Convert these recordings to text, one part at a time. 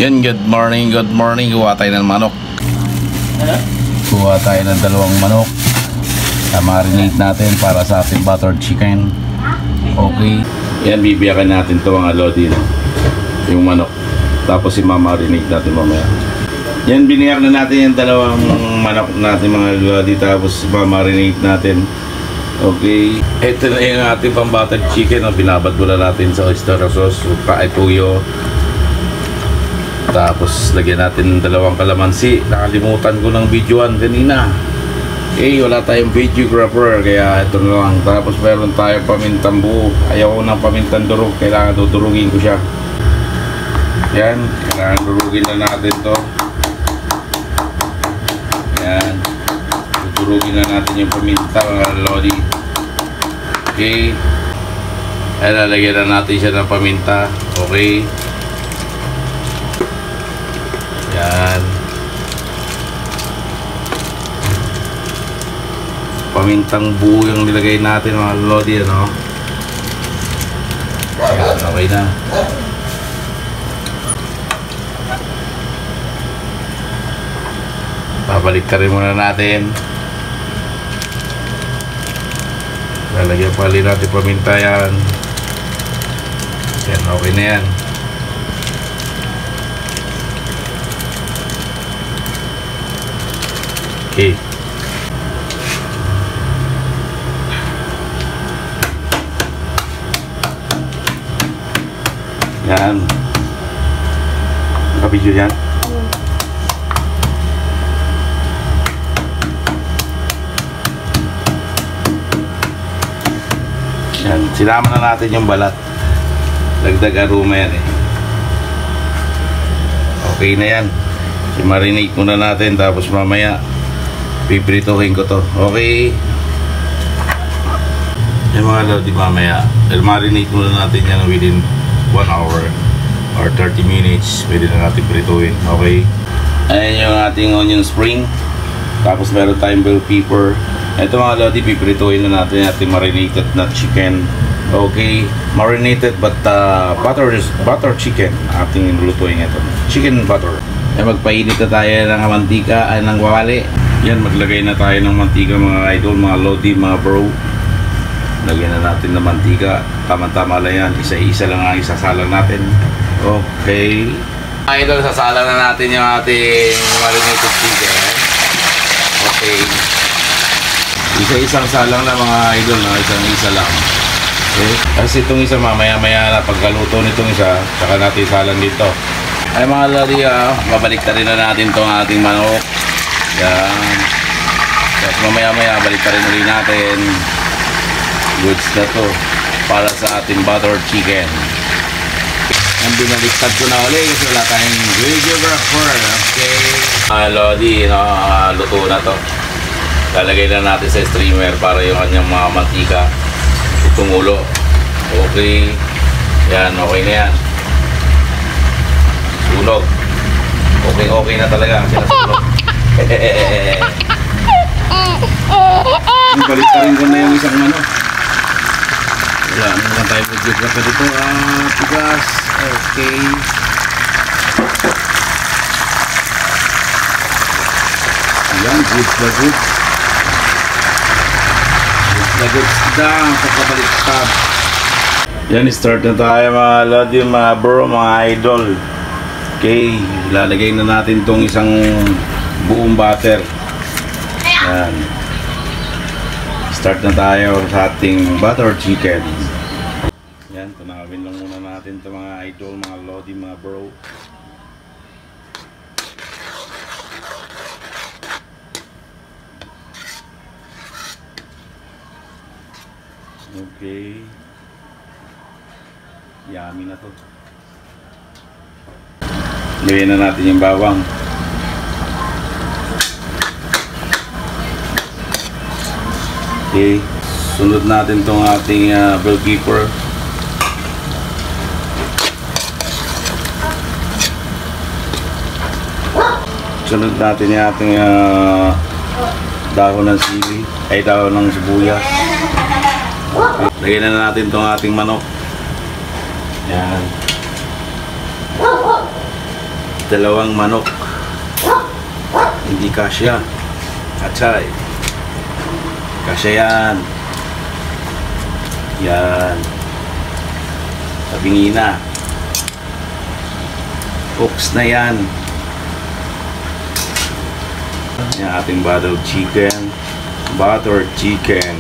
Yan, good morning. Kuha tayo ng manok. Kuha tayo ng dalawang manok. Marinate natin para sa ating buttered chicken. Okay. Yan, bibiyakan natin to mga lodi, no? Yung manok. Tapos i-marinate natin mamaya. Yan, biniyak na natin yung dalawang manok natin mga lodi. Tapos i-marinate natin. Okay. Ito na yung ating pang buttered chicken. Binabad muna natin sa oyster sauce. Tuyo. Tapos lagyan natin ng dalawang kalamansi. Nakalimutan ko ng videoan kanina. Okay, wala tayong videographer, kaya ito na lang. Tapos meron tayong pamintang buo. Ayaw ko ng pamintang durog, kailangan dudurugin ko siya. Yan, kailangan durugin na natin to. Yan, dudurugin na natin yung paminta mga lodi. Okay, ay lalagyan na natin siya ng paminta. Okay. Yan. Pamintang buo yung nilagay natin mga lodi, ano? Yan, okay na. Babalik ka rin muna natin. Lalagyan pa rin natin paminta yan. Yan, okay na yan. Okay. Yan. Nakabidyo yan. Yan. Sinama na natin yung balat. Dagdag aroma yan eh. Okay na yan. I-marinate muna natin, tapos mamaya piprituhin ko to. Okay. Yung mga lodi, mamaya i-marinate muna natin yan within 1 hour or 30 minutes. Pwede na natin prituhin. Okay. Ayan yung ating onion spring. Tapos meron tayong bell pepper. Ito mga lodi, piprituhin na natin ating marinated na chicken. Okay. Marinated but butter chicken. Ating lutuin ito. Chicken butter. Ay, magpainit na tayo ng mantika, ng wawali. Yan, maglagay na tayo ng mantika mga idol, mga lodi, mga bro. Lagyan na natin ng mantika. Tama-tama lang yan. Isa-isa lang ang isasalang natin. Okay. Mga idol, sasalang na natin yung ating marinated chicken. Okay. Isa-isang salang na mga idol, no? Isang-isa lang. Okay. Kasi itong isa mamaya-maya na pagkaluto nitong isa, saka natin salang dito. Ay mga lodi, babalik rin na natin itong ating manok. Yan. Tapos mamaya-maya balik rin ulit natin. Goods na to para sa ating buttered chicken. Ang binaliktad ko na ulit kasi wala tayong videographer. Okay. Mga lodi, luto na to. Lalagay na natin sa streamer para yung kanyang mga mantika tumulo. Okay. Yan, okay na yan. Sunog. Okay na talaga kasi nasunog. Balik ka rin ko na yung isang ano. Wala naman tayo videographer dito. Tigas. Okay. Ayan, goods na goods. Goods na goods na. Pagkabaliktad. Yan, start na tayo mga lodi, mga bro, mga idol. Okay, lalagay na natin tong isang buong butter. Yan. Start na tayo sa ating butter chicken. Yan, tunawin lang muna natin itong mga idol, mga lodi, mga bro. Okay. Yummy na to. Gawin na natin yung bawang. Okay. Sunod natin tong ating bell pepper. Sunod natin yung ating dahon ng sili. Ay, dahon ng sibuyas. Okay. Lagyan na natin tong ating manok. Yan. Dalawang manok. Hindi kasya. Atchay. Kasya yan. Yan. Tabingi na. Cooks na yan. Yan ating buttered chicken. Buttered chicken.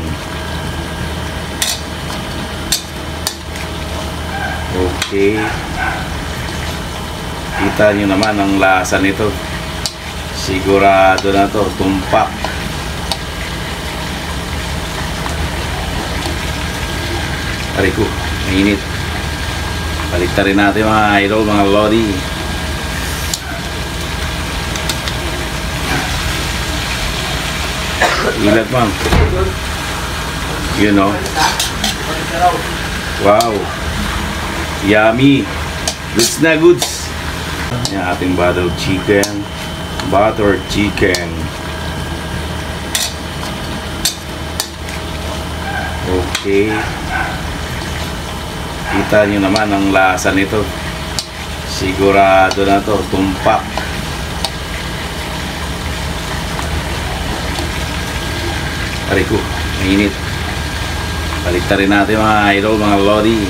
Okay. Kita nyo naman ang lasa nito. Sigurado na to, tumpak. Aray ko, mainit. Baliktarin natin mga idol, mga lodi. Ilat man. You know. Wow. Yummy. Goods na goods. Yan ating buttered chicken. Buttered chicken. Okay. Kita nyo naman ang lasa nito. Sigurado na to, tumpak. Aray ko, mainit. Baliktarin natin mga idol, mga lodi.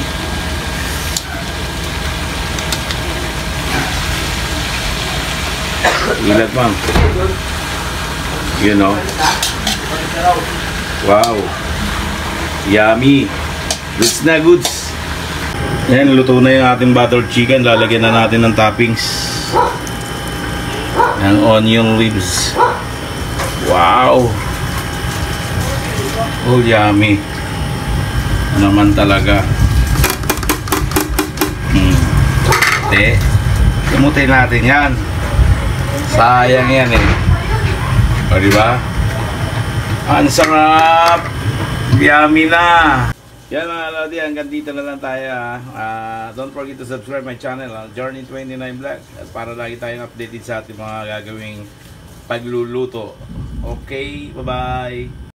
Ilat man. You know. Wow. Yummy. Goods na goods. Ayan, luto na yung ating buttered chicken. Lalagyan na natin ng toppings. Ang onion ribs. Wow. Oh, yummy. Naman talaga. Gamutin natin yan. Sayang yan eh. O diba? Ang sarap. Yummy na. Yan mga lodi, hanggang dito na lang tayo. Don't forget to subscribe my channel, Journey 29 Vlog. At para lagi tayong updated sa ating mga gagawing pagluluto. Okay, bye bye.